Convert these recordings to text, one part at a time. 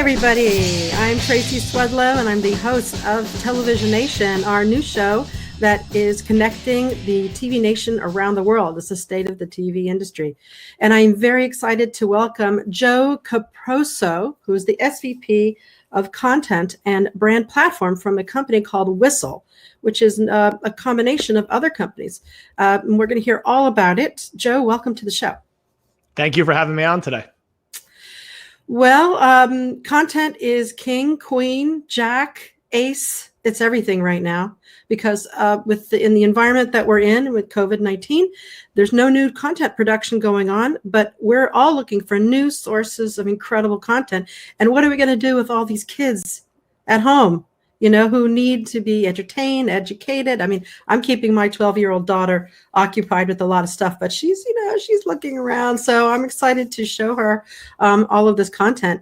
everybody. I'm Tracy Swedlow, and I'm the host of Televisionation, our new show that is connecting the TV nation around the world. It's the state of the TV industry. And I'm very excited to welcome Joe Caporoso, who is the SVP of Content and Brand Platform from a company called Whistle, which is a combination of other companies. And we're going to hear all about it. Joe, welcome to the show. Thank you for having me on today. Well, content is king, queen, jack, ace. It's everything right now because in the environment that we're in with COVID-19, there's no new content production going on, but we're all looking for new sources of incredible content. And what are we going to do with all these kids at home, who need to be entertained, educated? I mean, I'm keeping my 12-year-old daughter occupied with a lot of stuff, but she's looking around. So I'm excited to show her all of this content.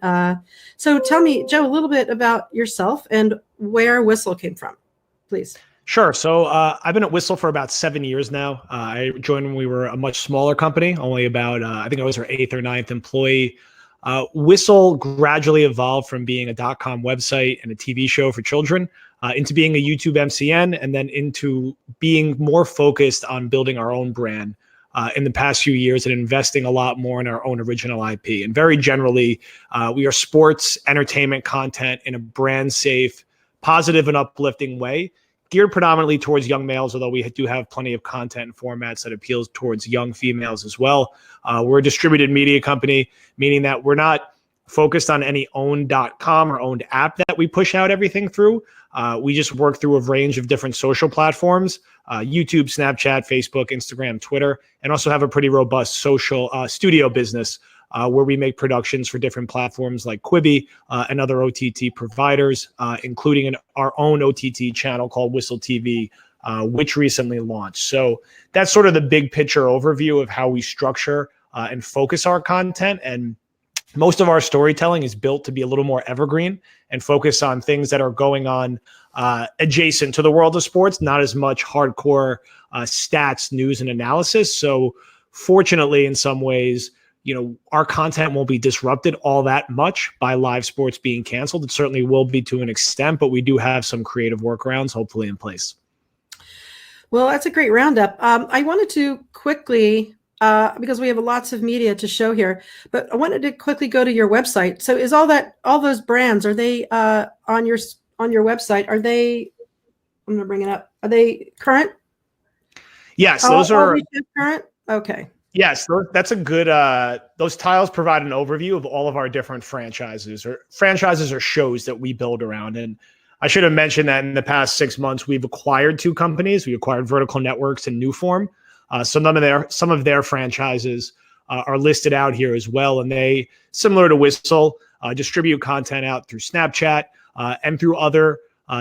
So tell me, Joe, a little bit about yourself and where Whistle came from, please. Sure. So I've been at Whistle for about 7 years now. I joined when we were a much smaller company, only about, I think I was our 8th or 9th employee. Whistle gradually evolved from being a .com website and a TV show for children into being a YouTube MCN, and then into being more focused on building our own brand in the past few years and investing a lot more in our own original IP. And very generally, we are sports entertainment content in a brand safe, positive and uplifting way, geared predominantly towards young males, although we do have plenty of content and formats that appeals towards young females as well. We're a distributed media company, meaning that we're not focused on any owned .com or owned app that we push out everything through. We just work through a range of different social platforms, YouTube, Snapchat, Facebook, Instagram, Twitter, and also have a pretty robust social studio business where we make productions for different platforms like Quibi and other OTT providers, including our own OTT channel called Whistle TV, which recently launched. So that's sort of the big picture overview of how we structure and focus our content. And most of our storytelling is built to be a little more evergreen and focus on things that are going on adjacent to the world of sports, not as much hardcore stats, news, and analysis. So fortunately, in some ways, our content won't be disrupted all that much by live sports being canceled. It certainly will be to an extent, but we do have some creative workarounds hopefully in place. Well, that's a great roundup. I wanted to quickly, because we have lots of media to show here, but I wanted to quickly go to your website. So is all those brands, are they on your website? Are they, I'm gonna bring it up. Are they current? Yes, those are current. Okay. Yes, that's a good, those tiles provide an overview of all of our different franchises or shows that we build around. And I should have mentioned that in the past 6 months, we've acquired 2 companies. We acquired Vertical Networks and Newform. Some of their franchises are listed out here as well. And they, similar to Whistle, distribute content out through Snapchat and through other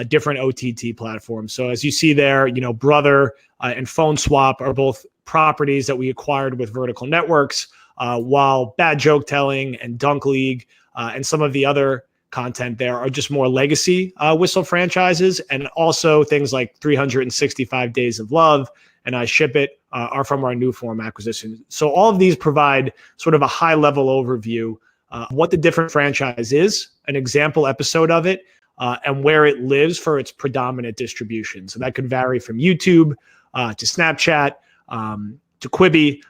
different OTT platforms. So as you see there, Brother and Phone Swap are both properties that we acquired with Vertical Networks, while Bad Joke Telling and Dunk League and some of the other content there are just more legacy Whistle franchises. And also things like 365 Days of Love and I Ship It are from our Newform acquisition. So all of these provide sort of a high level overview of what the different franchise is, an example episode of it, and where it lives for its predominant distribution. So that could vary from YouTube to Snapchat, to Quibi,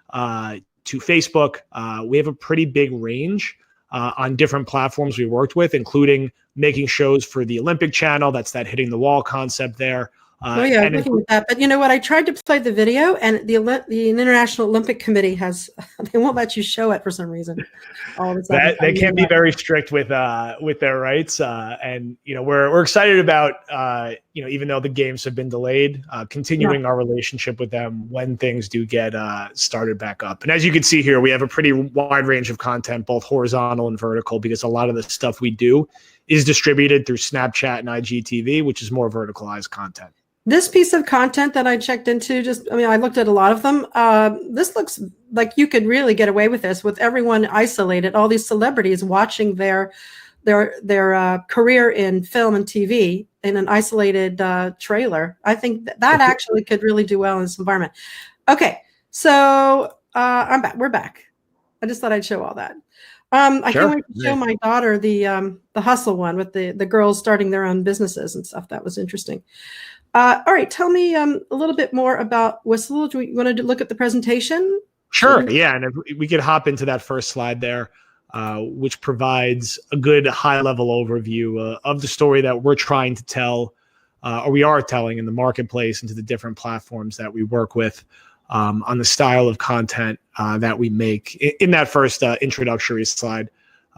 to Facebook. We have a pretty big range on different platforms we worked with, including making shows for the Olympic Channel. That's that hitting the wall concept there. I'm looking at that. But you know what? I tried to play the video, and the International Olympic Committee they won't let you show it for some reason. All of a sudden, they can be very strict with their rights. And we're excited about even though the games have been delayed, continuing our relationship with them when things do get started back up. And as you can see here, we have a pretty wide range of content, both horizontal and vertical, because a lot of the stuff we do is distributed through Snapchat and IGTV, which is more verticalized content. This piece of content that I checked into, I looked at a lot of them. This looks like you could really get away with this with everyone isolated, all these celebrities watching their career in film and TV in an isolated trailer. I think that actually could really do well in this environment. Okay, so I'm back. We're back. I just thought I'd show all that. I Sure. can't wait to show my daughter the hustle one with the girls starting their own businesses and stuff. That was interesting. All right, tell me a little bit more about Whistle. Do we want to look at the presentation? Sure. Yeah. And if we could hop into that first slide there, which provides a good high level overview of the story that we're trying to tell, or we are telling in the marketplace and to the different platforms that we work with on the style of content that we make in that first introductory slide.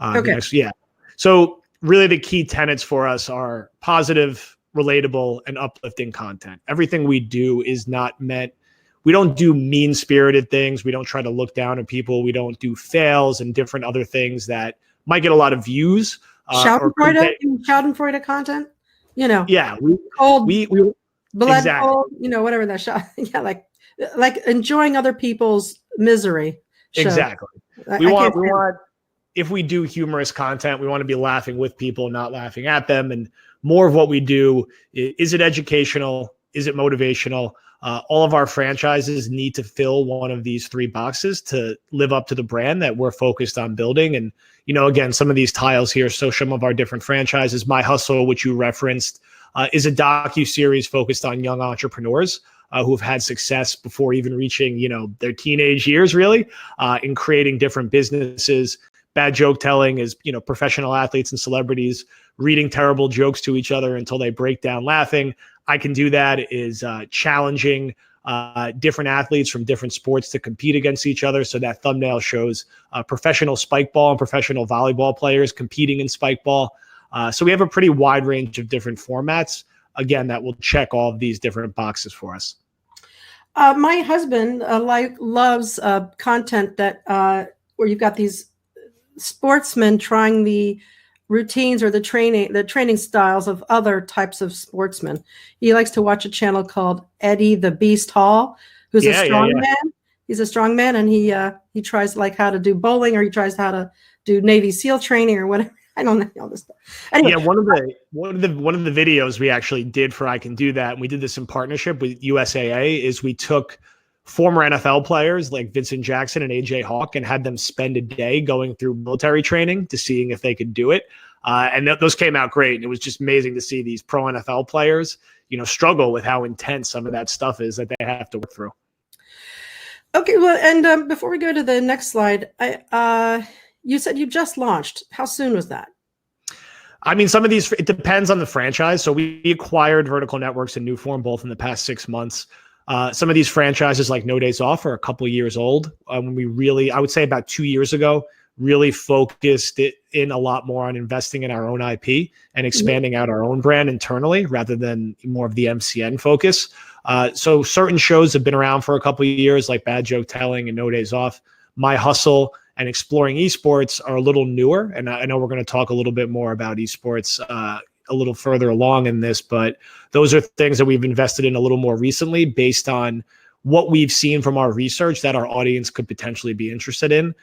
Okay. Yeah. So really the key tenets for us are positive, relatable, and uplifting content. Everything we do is not meant, we don't do mean-spirited things. We don't try to look down at people. We don't do fails and different other things that might get a lot of views. Schadenfreude content, you know. Yeah, cold, we blood, exactly. cold, you know, whatever that shot. Yeah, like enjoying other people's misery. Exactly. We want, if we do humorous content, we want to be laughing with people, not laughing at them. And more of what we do, is it educational? Is it motivational? All of our franchises need to fill one of these three boxes to live up to the brand that we're focused on building. And, you know, again, some of these tiles here, so some of our different franchises, My Hustle, which you referenced, is a docu-series focused on young entrepreneurs who have had success before even reaching, you know, their teenage years, really, in creating different businesses. Bad Joke Telling is, you know, professional athletes and celebrities reading terrible jokes to each other until they break down laughing. I Can Do That is challenging different athletes from different sports to compete against each other. So that thumbnail shows professional spike ball and professional volleyball players competing in spike ball. So we have a pretty wide range of different formats, again, that will check all of these different boxes for us. My husband loves content that where you've got these sportsmen trying the routines or the training styles of other types of sportsmen. He likes to watch a channel called Eddie the Beast Hall, who's a strong man. He's a strong man, and he tries like how to do bowling, or he tries how to do Navy SEAL training or whatever. I don't know all this stuff. Anyway. Yeah, one of the videos we actually did for I Can Do That, and we did this in partnership with USAA, is we took former NFL players like Vincent Jackson and AJ Hawk and had them spend a day going through military training to seeing if they could do it. And those came out great. And it was just amazing to see these pro NFL players, you know, struggle with how intense some of that stuff is that they have to work through. Okay. Well, and before we go to the next slide, you said you just launched. How soon was that? I mean, some of these, it depends on the franchise. So we acquired Vertical Networks and Newform both in the past 6 months. Some of these franchises like No Days Off are a couple years old. When we really, I would say about 2 years ago, really focused it in a lot more on investing in our own IP and expanding out our own brand internally rather than more of the MCN focus. So certain shows have been around for a couple of years, like Bad Joke Telling and No Days Off. My Hustle and Exploring Esports are a little newer. And I know we're going to talk a little bit more about esports a little further along in this, but those are things that we've invested in a little more recently based on what we've seen from our research that our audience could potentially be interested in,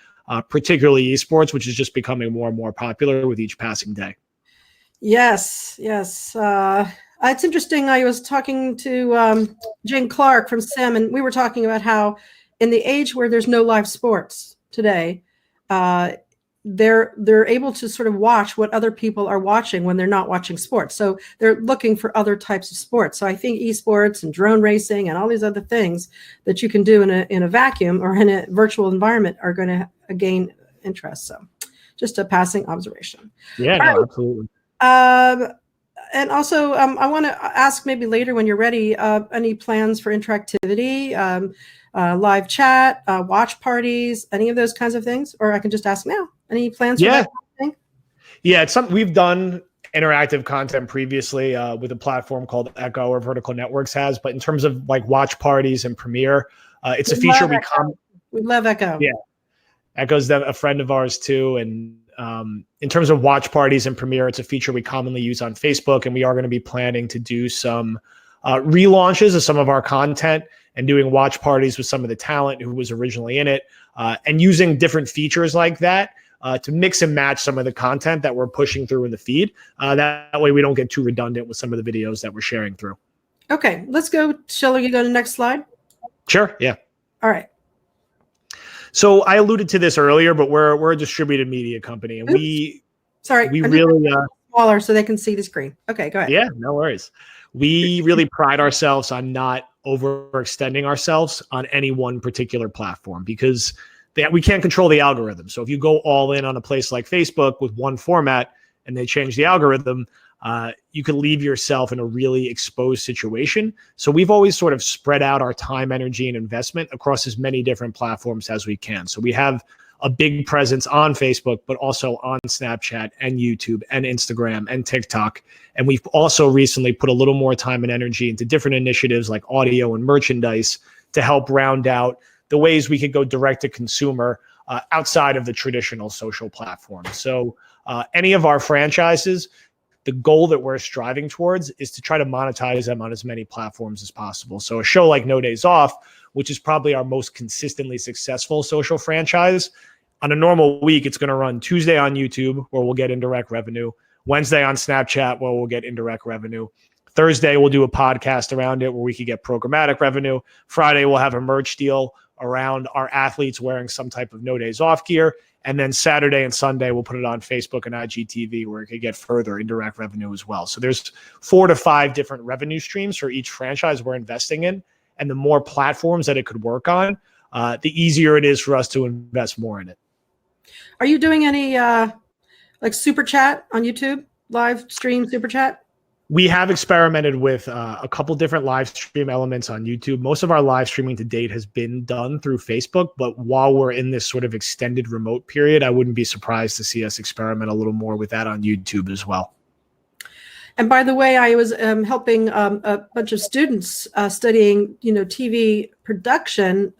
particularly esports, which is just becoming more and more popular with each passing day. Yes. It's interesting. I was talking to Jane Clark from SIM, and we were talking about how in the age where there's no live sports today, they're able to sort of watch what other people are watching when they're not watching sports. So they're looking for other types of sports. So I think esports and drone racing and all these other things that you can do in a vacuum or in a virtual environment are going to gain interest. So just a passing observation. Yeah, no, absolutely. And also, I want to ask maybe later when you're ready, any plans for interactivity, live chat, watch parties, any of those kinds of things? Or I can just ask now. Any plans for that kind of thing? Yeah, it's something we've done interactive content previously with a platform called Echo or Vertical Networks has. But in terms of like watch parties and Premiere, it's a feature we love Echo. Yeah, Echo's a friend of ours too. And in terms of watch parties and Premiere, it's a feature we commonly use on Facebook. And we are going to be planning to do some relaunches of some of our content and doing watch parties with some of the talent who was originally in it and using different features like that to mix and match some of the content that we're pushing through in the feed. That way we don't get too redundant with some of the videos that we're sharing through. Okay, let's go. Shall we go to the next slide? Sure, yeah. All right. So I alluded to this earlier, but we're a distributed media company, and Oops. we really smaller so they can see the screen. Okay, go ahead. Yeah, no worries. We really pride ourselves on not overextending ourselves on any one particular platform because we can't control the algorithm. So if you go all in on a place like Facebook with one format and they change the algorithm, you could leave yourself in a really exposed situation. So we've always sort of spread out our time, energy, and investment across as many different platforms as we can. So we have a big presence on Facebook, but also on Snapchat and YouTube and Instagram and TikTok. And we've also recently put a little more time and energy into different initiatives like audio and merchandise to help round out the ways we could go direct to consumer outside of the traditional social platforms. So any of our franchises, the goal that we're striving towards is to try to monetize them on as many platforms as possible. So a show like No Days Off, which is probably our most consistently successful social franchise, on a normal week, it's going to run Tuesday on YouTube, where we'll get indirect revenue, Wednesday on Snapchat, where we'll get indirect revenue. Thursday, we'll do a podcast around it where we could get programmatic revenue. Friday, we'll have a merch deal around our athletes wearing some type of No Days Off gear. And then Saturday and Sunday, we'll put it on Facebook and IGTV where it could get further indirect revenue as well. So there's 4 to 5 different revenue streams for each franchise we're investing in. And the more platforms that it could work on, the easier it is for us to invest more in it. Are you doing any like super chat on YouTube, live stream super chat? We have experimented with a couple different live stream elements on YouTube. Most of our live streaming to date has been done through Facebook, but while we're in this sort of extended remote period, I wouldn't be surprised to see us experiment a little more with that on YouTube as well. And by the way, I was helping a bunch of students studying, TV production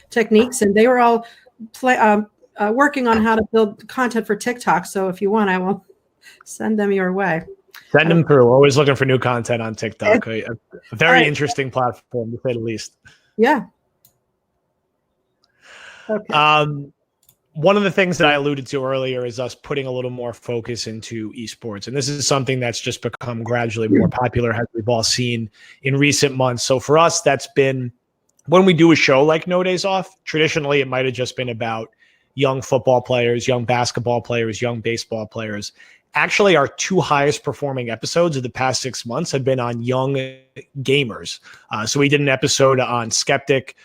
techniques, and they were all working on how to build content for TikTok. So if you want, I will send them your way. Send them through. We're always looking for new content on TikTok. A very interesting platform, to say the least. Yeah. Okay. One of the things that I alluded to earlier is us putting a little more focus into esports. And this is something that's just become gradually more popular, as we've all seen in recent months. So for us, that's been when we do a show like No Days Off, traditionally it might have just been about young football players, young basketball players, young baseball players. Actually, our 2 highest performing episodes of the past 6 months have been on young gamers. So we did an episode on Skeptic,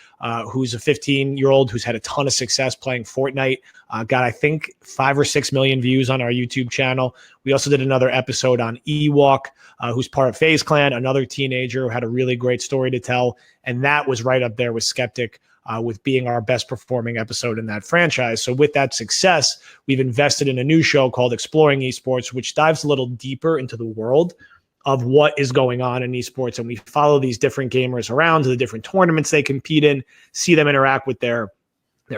who's a 15-year-old who's had a ton of success playing Fortnite. Got, I think, 5 or 6 million views on our YouTube channel. We also did another episode on Ewok, who's part of FaZe Clan, another teenager who had a really great story to tell. And that was right up there with Skeptic, with being our best performing episode in that franchise. So with that success, we've invested in a new show called Exploring Esports, which dives a little deeper into the world of what is going on in esports. And we follow these different gamers around to the different tournaments they compete in, see them interact with their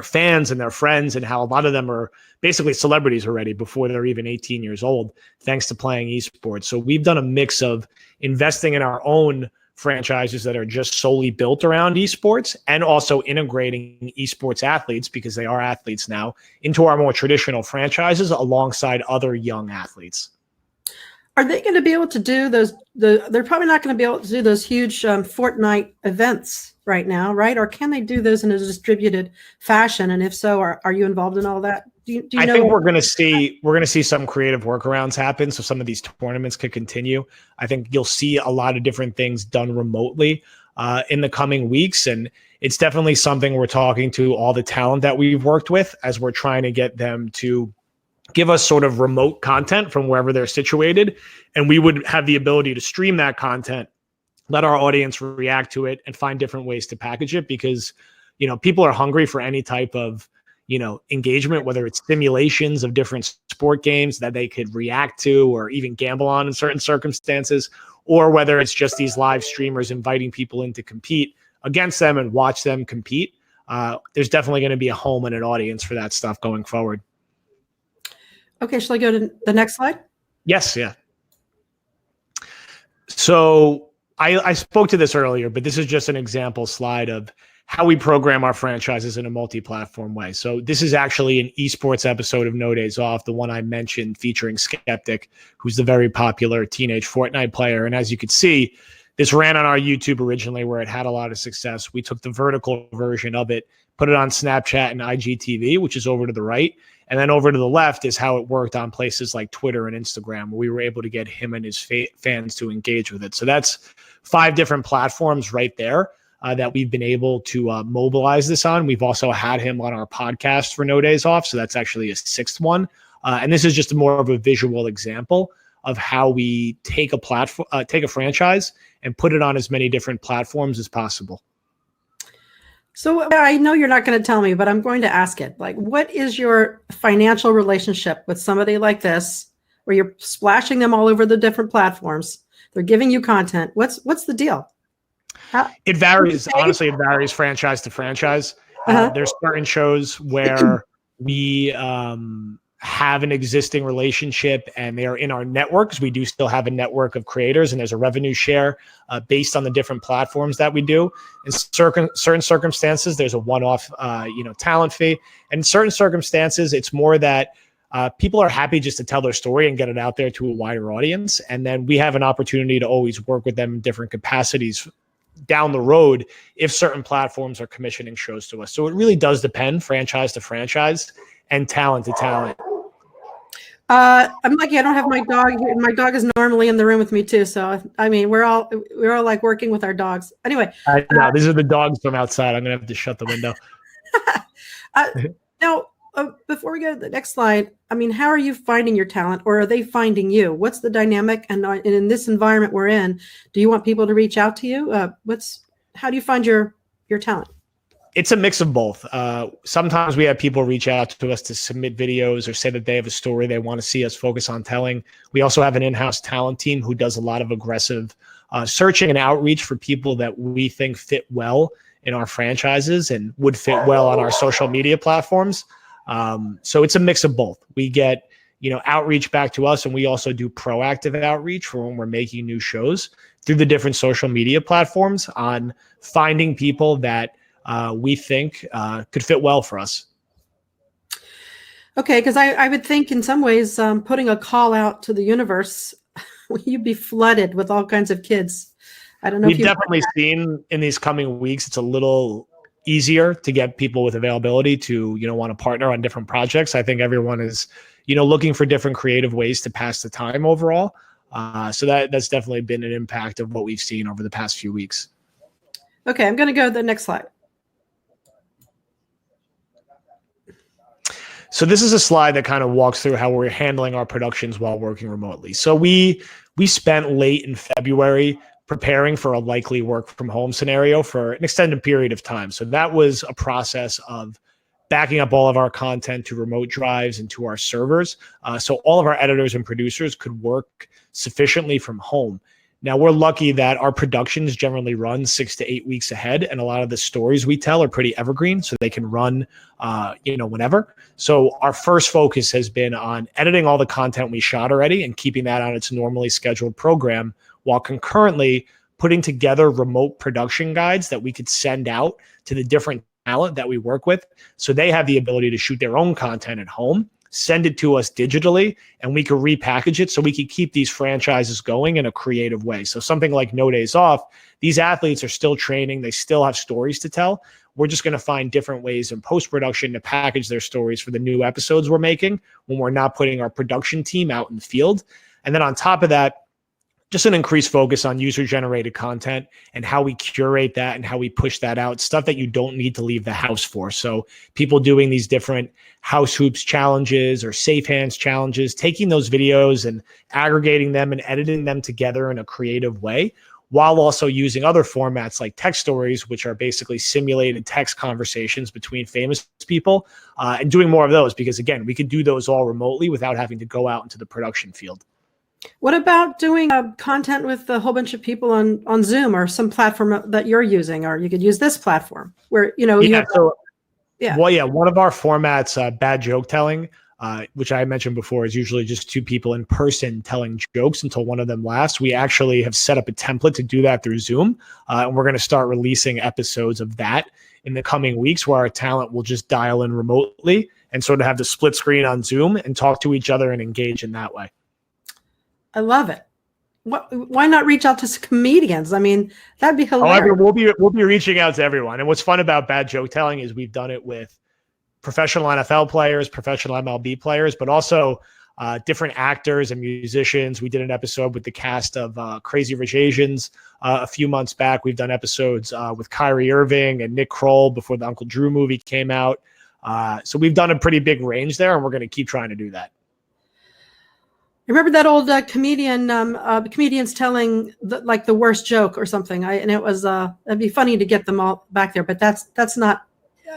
fans and their friends, and how a lot of them are basically celebrities already before they're even 18 years old, thanks to playing esports. So we've done a mix of investing in our own franchises that are just solely built around esports, and also integrating esports athletes, because they are athletes now, into our more traditional franchises alongside other young athletes. Are they going to be able to do those? They're probably not going to be able to do those huge Fortnite events right now, right? Or can they do those in a distributed fashion? And if so, are you involved in all that? Do you know? I think we're going to see some creative workarounds happen, so some of these tournaments could continue. I think you'll see a lot of different things done remotely in the coming weeks, and it's definitely something we're talking to all the talent that we've worked with as we're trying to get them to give us sort of remote content from wherever they're situated, and we would have the ability to stream that content, let our audience react to it, and find different ways to package it, because people are hungry for any type of engagement, whether it's simulations of different sport games that they could react to or even gamble on in certain circumstances, or whether it's just these live streamers inviting people in to compete against them and watch them compete. There's definitely going to be a home and an audience for that stuff going forward. Okay, shall I go to the next slide? Yes, yeah. So I spoke to this earlier, but this is just an example slide of how we program our franchises in a multi-platform way. So this is actually an esports episode of No Days Off, the one I mentioned featuring Skeptic, who's the very popular teenage Fortnite player. And as you can see, This ran on our YouTube originally, where it had a lot of success. We took the vertical version of it, put it on Snapchat and IGTV, which is over to the right. And then over to the left is how it worked on places like Twitter and Instagram, where we were able to get him and his fans to engage with it. So that's 5 different platforms right there that we've been able to mobilize this on. We've also had him on our podcast for No Days Off. So that's actually a 6th one. And this is just more of a visual example of how we take a platform, take a franchise and put it on as many different platforms as possible. So I know you're not going to tell me, but I'm going to ask it. Like, what is your financial relationship with somebody like this, where you're splashing them all over the different platforms? They're giving you content. What's the deal? It varies. Honestly, it varies franchise to franchise. There's certain shows where we have an existing relationship and they are in our networks. We do still have a network of creators, and there's a revenue share based on the different platforms that we do. In certain circumstances, there's a one-off talent fee. And in certain circumstances, it's more that people are happy just to tell their story and get it out there to a wider audience. And then we have an opportunity to always work with them in different capacities down the road if certain platforms are commissioning shows to us. So it really does depend franchise to franchise and talent to talent. I'm lucky I don't have my dog here. My dog is normally in the room with me too. So I mean, we're all like working with our dogs. Anyway, no, these are the dogs from outside. I'm gonna have to shut the window. Now, before we go to the next slide, I mean, how are you finding your talent, or are they finding you? What's the dynamic? And in this environment we're in, do you want people to reach out to you? How do you find your talent? It's a mix of both. Sometimes we have people reach out to us to submit videos or say that they have a story they want to see us focus on telling. We also have an in-house talent team who does a lot of aggressive searching and outreach for people that we think fit well in our franchises and would fit well on our social media platforms. So it's a mix of both. We get, outreach back to us, and we also do proactive outreach for when we're making new shows through the different social media platforms on finding people that we think could fit well for us. Okay, because I would think in some ways putting a call out to the universe, you'd be flooded with all kinds of kids. I don't know. We've definitely seen in these coming weeks, it's a little easier to get people with availability to, want to partner on different projects. I think everyone is, looking for different creative ways to pass the time overall. So that's definitely been an impact of what we've seen over the past few weeks. Okay, I'm going to go to the next slide. So this is a slide that kind of walks through how we're handling our productions while working remotely. So we spent late in February preparing for a likely work from home scenario for an extended period of time. So that was a process of backing up all of our content to remote drives and to our servers. So all of our editors and producers could work sufficiently from home. Now, we're lucky that our productions generally run 6 to 8 weeks ahead, and a lot of the stories we tell are pretty evergreen, so they can run, whenever. So our first focus has been on editing all the content we shot already and keeping that on its normally scheduled program, while concurrently putting together remote production guides that we could send out to the different talent that we work with, so they have the ability to shoot their own content at home, send it to us digitally, and we can repackage it so we can keep these franchises going in a creative way. So something like No Days Off, these athletes are still training. They still have stories to tell. We're just going to find different ways in post-production to package their stories for the new episodes we're making when we're not putting our production team out in the field. And then on top of that, just an increased focus on user-generated content and how we curate that and how we push that out, stuff that you don't need to leave the house for. So people doing these different house hoops challenges or safe hands challenges, taking those videos and aggregating them and editing them together in a creative way, while also using other formats like text stories, which are basically simulated text conversations between famous people, and doing more of those because, again, we could do those all remotely without having to go out into the production field. What about doing content with a whole bunch of people on Zoom or some platform that you're using, or you could use this platform where, you have. Well, yeah, one of our formats, bad joke telling, which I mentioned before, is usually just 2 people in person telling jokes until one of them laughs. We actually have set up a template to do that through Zoom, and we're going to start releasing episodes of that in the coming weeks, where our talent will just dial in remotely and sort of have the split screen on Zoom and talk to each other and engage in that way. I love it. why not reach out to some comedians? I mean, that'd be hilarious. We'll be reaching out to everyone. And what's fun about bad joke telling is we've done it with professional NFL players, professional MLB players, but also different actors and musicians. We did an episode with the cast of Crazy Rich Asians a few months back. We've done episodes with Kyrie Irving and Nick Kroll before the Uncle Drew movie came out. So we've done a pretty big range there, and we're going to keep trying to do that. Remember that old comedians telling the worst joke or something? And it was it'd be funny to get them all back there, but that's not.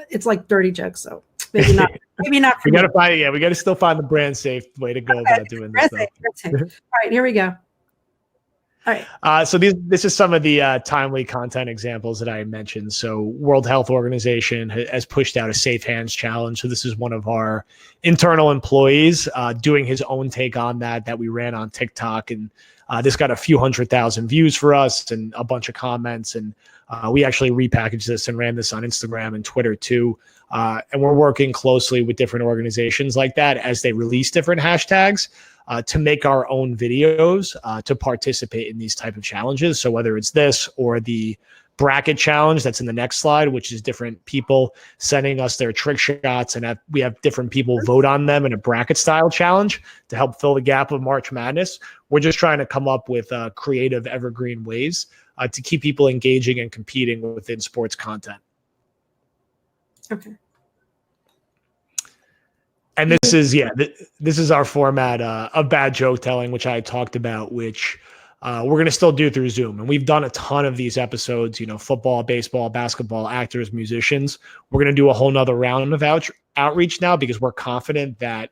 It's like dirty jokes, so maybe not. Maybe not. We got to still find the brand safe way to go about doing this stuff. All right, here we go. All right. So this is some of the timely content examples that I mentioned. So World Health Organization has pushed out a Safe Hands Challenge. So this is one of our internal employees doing his own take on that we ran on TikTok. And this got a few 100,000 views for us and a bunch of comments. And we actually repackaged this and ran this on Instagram and Twitter too. And we're working closely with different organizations like that as they release different hashtags to make our own videos to participate in these type of challenges. So whether it's this or the bracket challenge that's in the next slide, which is different people sending us their trick shots, and we have different people vote on them in a bracket style challenge to help fill the gap of March Madness. We're just trying to come up with creative evergreen ways to keep people engaging and competing within sports content. Okay. And this is our format of bad joke telling, which I talked about, which we're going to still do through Zoom. And we've done a ton of these episodes, football, baseball, basketball, actors, musicians. We're going to do a whole nother round of outreach now because we're confident that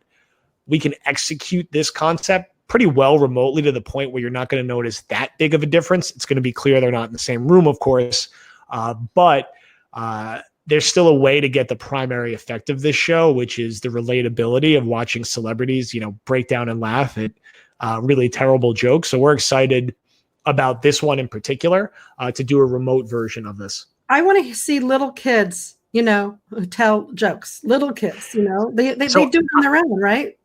we can execute this concept pretty well remotely to the point where you're not going to notice that big of a difference. It's going to be clear they're not in the same room, of course, but there's still a way to get the primary effect of this show, which is the relatability of watching celebrities, break down and laugh at really terrible jokes. So we're excited about this one in particular to do a remote version of this. I want to see little kids, who tell jokes. Little kids, they do it on their own, right?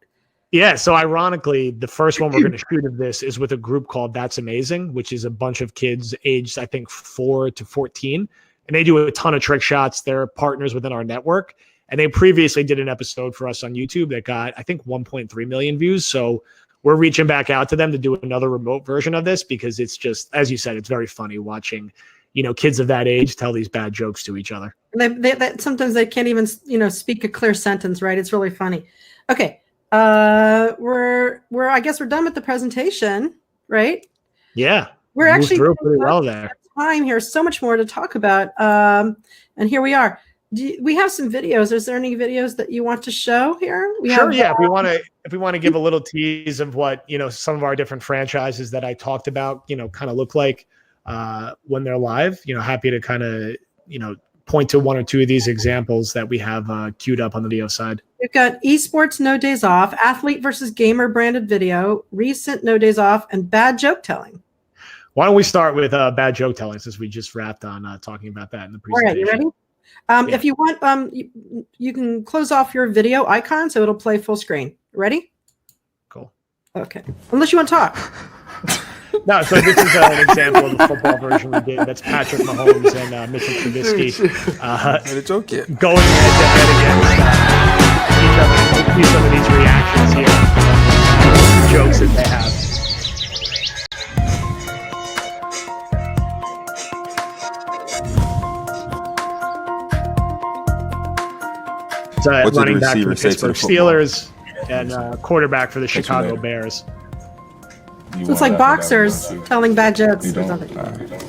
Yeah. So ironically, the first one we're going to shoot of this is with a group called That's Amazing, which is a bunch of kids aged, I think, 4 to 14. And they do a ton of trick shots. They're partners within our network. And they previously did an episode for us on YouTube that got, I think, 1.3 million views. So we're reaching back out to them to do another remote version of this because it's just, as you said, it's very funny watching, kids of that age tell these bad jokes to each other. Sometimes they can't even, speak a clear sentence, right? It's really funny. Okay. I guess we're done with the presentation, right? Yeah. We're actually through pretty well there. Time here, so much more to talk about. And here we are. We have some videos. Is there any videos that you want to show here? Sure. If we want to give a little tease of what, some of our different franchises that I talked about, kind of look like when they're live, happy to kind of, point to one or two of these examples that we have queued up on the video side. We've got eSports No Days Off, athlete versus gamer branded video, recent No Days Off, and bad joke telling. Why don't we start with bad joke telling since we just wrapped on talking about that in the presentation. All right, you ready? If you want, you can close off your video icon so it'll play full screen. Ready? Cool. Okay. Unless you want to talk. No, so this is an example of the football version we did. That's Patrick Mahomes and Mitchell Trubisky going head-to-head against each other. See some of these reactions here. Jokes that they have. Running back for the Pittsburgh Steelers and quarterback for the Chicago Bears. So it's like boxers telling bad jokes or something,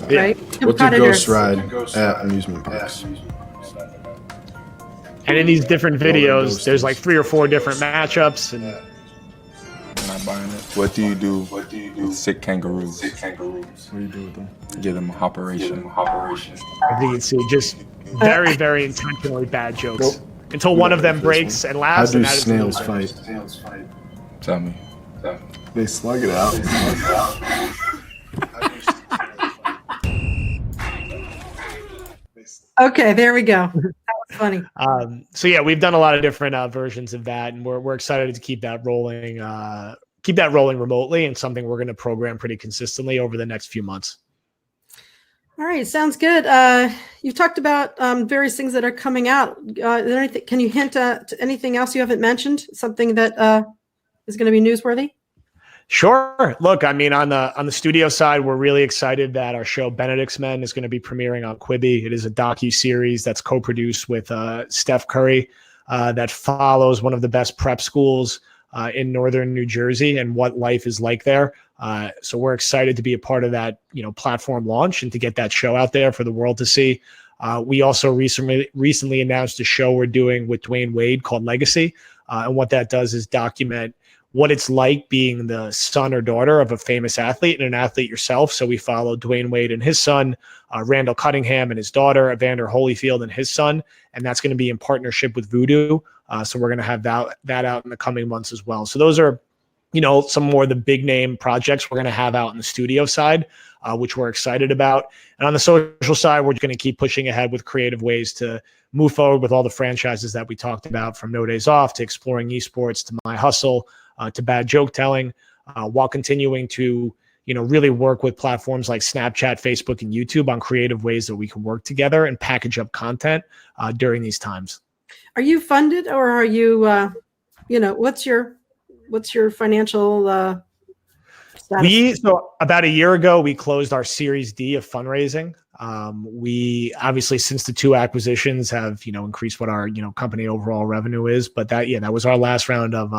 right? What's a ghost ride at amusement parks? And in these different videos, there's like 3 or 4 different matchups. And I'm not buying it. What do you do with sick kangaroos? What do you do with them? Give them a operation. I think you can see just very, very intentionally bad jokes. Until one of them breaks and laughs. How do snails fight? Tell me. They slug it out. Okay, there we go. That was funny. So yeah, we've done a lot of different versions of that, and we're excited to keep that rolling keep that rolling remotely, and something we're going to program pretty consistently over the next few months. All right, sounds good. You've talked about various things that are coming out. Is there anything, can you hint to anything else you haven't mentioned? Something that is going to be newsworthy? Sure. Look, I mean, on the studio side, we're really excited that our show Benedict's Men is going to be premiering on Quibi. It is a docu-series that's co-produced with Steph Curry that follows one of the best prep schools in northern New Jersey and what life is like there. So we're excited to be a part of that, platform launch and to get that show out there for the world to see. We also recently announced a show we're doing with Dwayne Wade called Legacy. And what that does is document what it's like being the son or daughter of a famous athlete and an athlete yourself. So we follow Dwayne Wade and his son, Randall Cunningham and his daughter, Evander Holyfield and his son. And that's going to be in partnership with Vudu. So we're going to have that out in the coming months as well. So those are, some more of the big name projects we're going to have out in the studio side, which we're excited about. And on the social side, we're going to keep pushing ahead with creative ways to move forward with all the franchises that we talked about, from No Days Off to exploring esports to My Hustle to bad joke telling, while continuing to, really work with platforms like Snapchat, Facebook, and YouTube on creative ways that we can work together and package up content during these times. Are you funded, or are you, what's your financial status? So about a year ago, we closed our Series D of fundraising. We obviously, since the 2 acquisitions, have increased what our company overall revenue is. But that was our last round of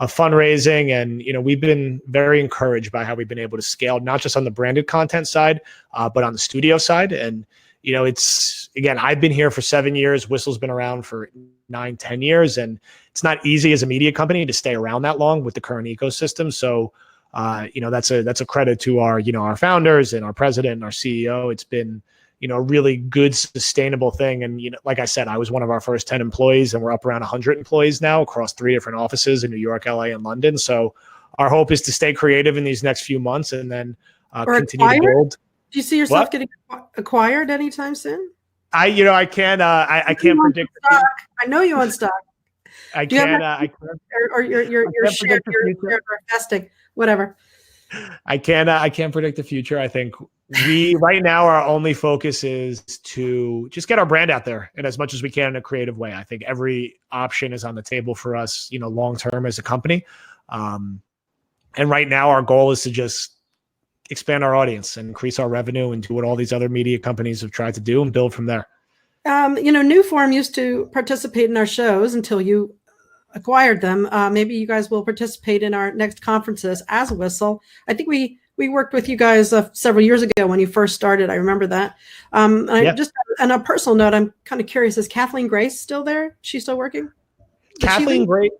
fundraising, and we've been very encouraged by how we've been able to scale, not just on the branded content side, but on the studio side. And it's, again, I've been here for 7 years. Whistle's been around for 9-10 years, and it's not easy as a media company to stay around that long with the current ecosystem. So that's a credit to our founders and our president and our CEO. It's been a really good, sustainable thing. And like I said, I was one of our first 10 employees, and we're up around 100 employees now across 3 different offices in New York, LA, and London. So our hope is to stay creative in these next few months and then continue to build. Do you see yourself getting acquired anytime soon? I can't predict. I know you on stock. I can't. Or your share, your investing, whatever. I can't predict the future. I think right now our only focus is to just get our brand out there, and as much as we can in a creative way. I think every option is on the table for us, long term as a company. And right now our goal is to just expand our audience and increase our revenue and do what all these other media companies have tried to do and build from there. Newform used to participate in our shows until you acquired them. Maybe you guys will participate in our next conferences as Whistle. I think we worked with you guys several years ago when you first started. I remember that. Just on a personal note, I'm kind of curious, is Kathleen Grace still there? She's still working? Kathleen Grace,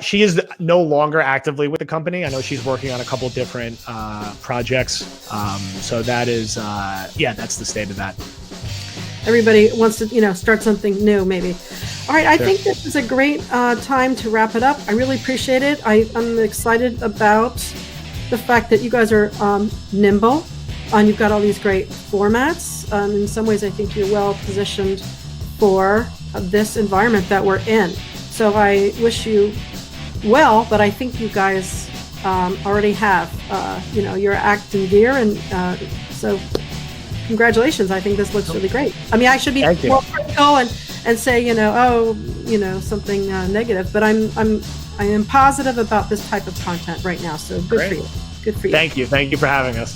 she is no longer actively with the company. I know she's working on a couple different projects. So that is, that's the state of that. Everybody wants to, start something new, maybe. All right, I think this is a great time to wrap it up. I really appreciate it. I'm excited about the fact that you guys are nimble, and you've got all these great formats. In some ways, I think you're well positioned for this environment that we're in. So I wish you well, but I think you guys already have, your act in gear, and so congratulations. I think this looks really great. I mean, I should be more critical and say, something negative, but I am positive about this type of content right now. So good for you. Good for you. Thank you. Thank you for having us.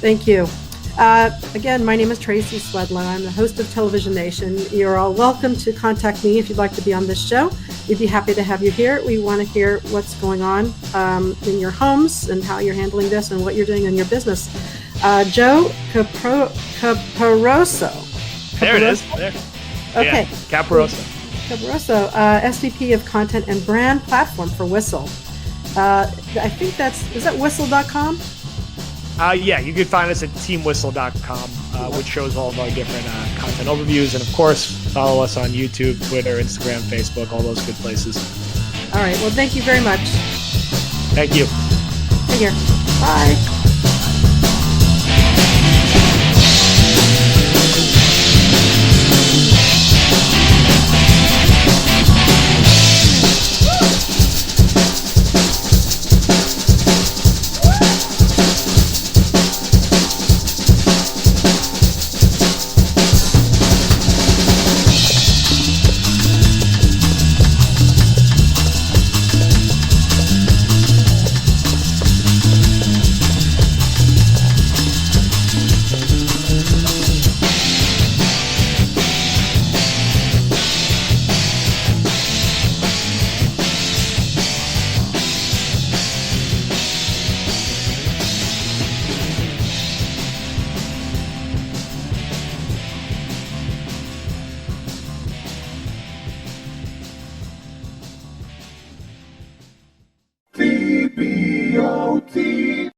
Thank you. Again, my name is Tracy Swedlow. I'm the host of Televisionation. You're all welcome to contact me if you'd like to be on this show. We'd be happy to have you here. We want to hear what's going on in your homes and how you're handling this and what you're doing in your business. Joe Caporoso. There it is. There. Okay. Yeah, Caporoso. Caporoso, SVP of Content and Brand Platform for Whistle. I think is that whistle.com? You can find us at teamwhistle.com, which shows all of our different content overviews. And of course, follow us on YouTube, Twitter, Instagram, Facebook, all those good places. All right. Well, thank you very much. Thank you. Take care. Bye.